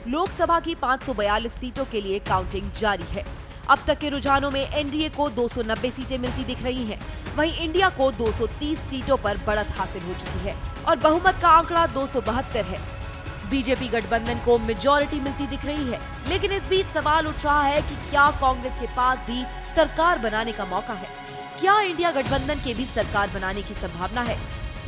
लोकसभा की 542 सीटों के लिए काउंटिंग जारी है। अब तक के रुझानों में एनडीए को 290 सीटें मिलती दिख रही हैं। वहीं इंडिया को 230 सीटों पर बढ़त हासिल हो चुकी है और बहुमत का आंकड़ा 272 है। बीजेपी गठबंधन को मेजॉरिटी मिलती दिख रही है, लेकिन इस बीच सवाल उठ रहा है कि क्या कांग्रेस के पास भी सरकार बनाने का मौका है? क्या इंडिया गठबंधन के भी सरकार बनाने की संभावना है?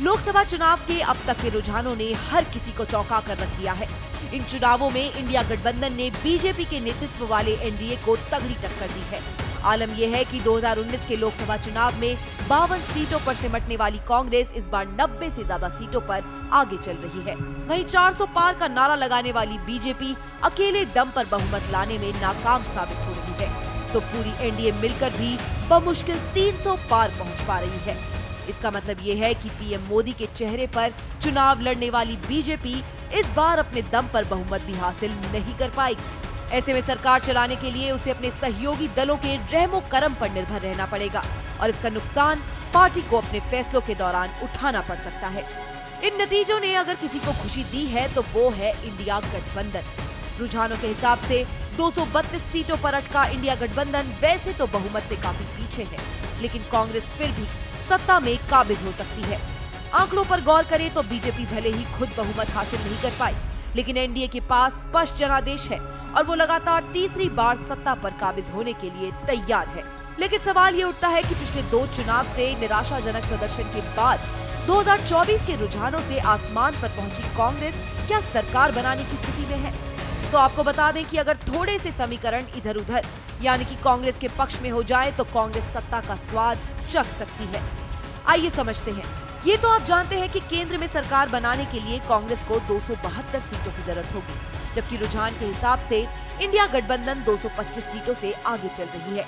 लोकसभा चुनाव के अब तक के रुझानों ने हर किसी को चौंका कर रख दिया है। इन चुनावों में इंडिया गठबंधन ने बीजेपी के नेतृत्व वाले एनडीए को तगड़ी टक्कर दी है। आलम यह है कि 2019 के लोकसभा चुनाव में 52 सीटों पर सिमटने वाली कांग्रेस इस बार 90 से ज्यादा सीटों पर आगे चल रही है। वहीं 400 पार का नारा लगाने वाली बीजेपी अकेले दम पर बहुमत लाने में नाकाम साबित हो रही है, तो पूरी एनडीए मिलकर भी बमुश्किल 300 पार पहुंच पा रही है। इसका मतलब ये है कि पीएम मोदी के चेहरे पर चुनाव लड़ने वाली बीजेपी इस बार अपने दम पर बहुमत भी हासिल नहीं कर पाएगी। ऐसे में सरकार चलाने के लिए उसे अपने सहयोगी दलों के रहमो करम पर निर्भर रहना पड़ेगा और इसका नुकसान पार्टी को अपने फैसलों के दौरान उठाना पड़ सकता है। इन नतीजों ने अगर किसी को खुशी दी है तो वो है इंडिया गठबंधन। रुझानों के हिसाब से 232 सीटों पर अटका इंडिया गठबंधन वैसे तो बहुमत से काफी पीछे है, लेकिन कांग्रेस फिर भी सत्ता में काबिज हो सकती है। आंकड़ों पर गौर करें तो बीजेपी भले ही खुद बहुमत हासिल नहीं कर पाई, लेकिन एनडीए के पास स्पष्ट जनादेश है और वो लगातार तीसरी बार सत्ता पर काबिज होने के लिए तैयार है। लेकिन सवाल ये उठता है कि पिछले 2 चुनाव से निराशाजनक प्रदर्शन के बाद 2024 के रुझानों से आसमान पर पहुंची कांग्रेस क्या सरकार बनाने की स्थिति में है? तो आपको बता दें कि अगर थोड़े से समीकरण इधर उधर यानी कि कांग्रेस के पक्ष में हो जाए तो कांग्रेस सत्ता का स्वाद चख सकती है। आइए समझते हैं। ये तो आप जानते हैं कि केंद्र में सरकार बनाने के लिए कांग्रेस को 272 सीटों की जरूरत होगी, जबकि रुझान के हिसाब से इंडिया गठबंधन 225 सीटों से आगे चल रही है।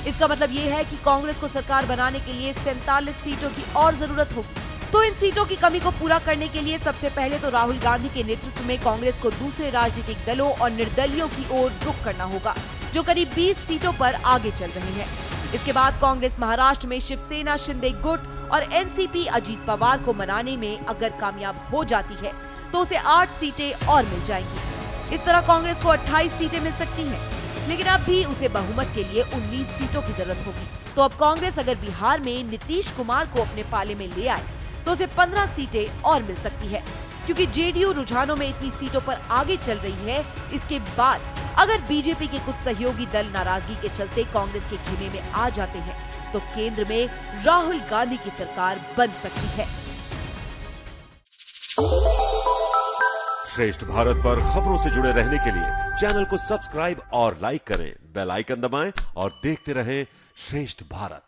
इसका मतलब ये है कि कांग्रेस को सरकार बनाने के लिए 47 सीटों की और जरूरत होगी। तो इन सीटों की कमी को पूरा करने के लिए सबसे पहले तो राहुल गांधी के नेतृत्व में कांग्रेस को दूसरे राजनीतिक दलों और निर्दलियों की ओर रुख करना होगा, जो करीब 20 सीटों पर आगे चल रहे हैं। इसके बाद कांग्रेस महाराष्ट्र में शिवसेना शिंदे गुट और एनसीपी अजीत पवार को मनाने में अगर कामयाब हो जाती है तो उसे 8 सीटें और मिल जाएंगी। इस तरह कांग्रेस को 28 सीटें मिल सकती हैं, लेकिन अब भी उसे बहुमत के लिए 19 सीटों की जरूरत होगी। तो अब कांग्रेस अगर बिहार में नीतीश कुमार को अपने पाले में ले आए तो उसे 15 सीटें और मिल सकती है। क्योंकि जेडीयू रुझानों में इतनी सीटों पर आगे चल रही है, इसके बाद अगर बीजेपी के कुछ सहयोगी दल नाराजगी के चलते कांग्रेस के खेमे में आ जाते हैं तो केंद्र में राहुल गांधी की सरकार बन सकती है। श्रेष्ठ भारत पर खबरों से जुड़े रहने के लिए चैनल को सब्सक्राइब और लाइक करें, बेल आइकन दबाएं और देखते रहें श्रेष्ठ भारत।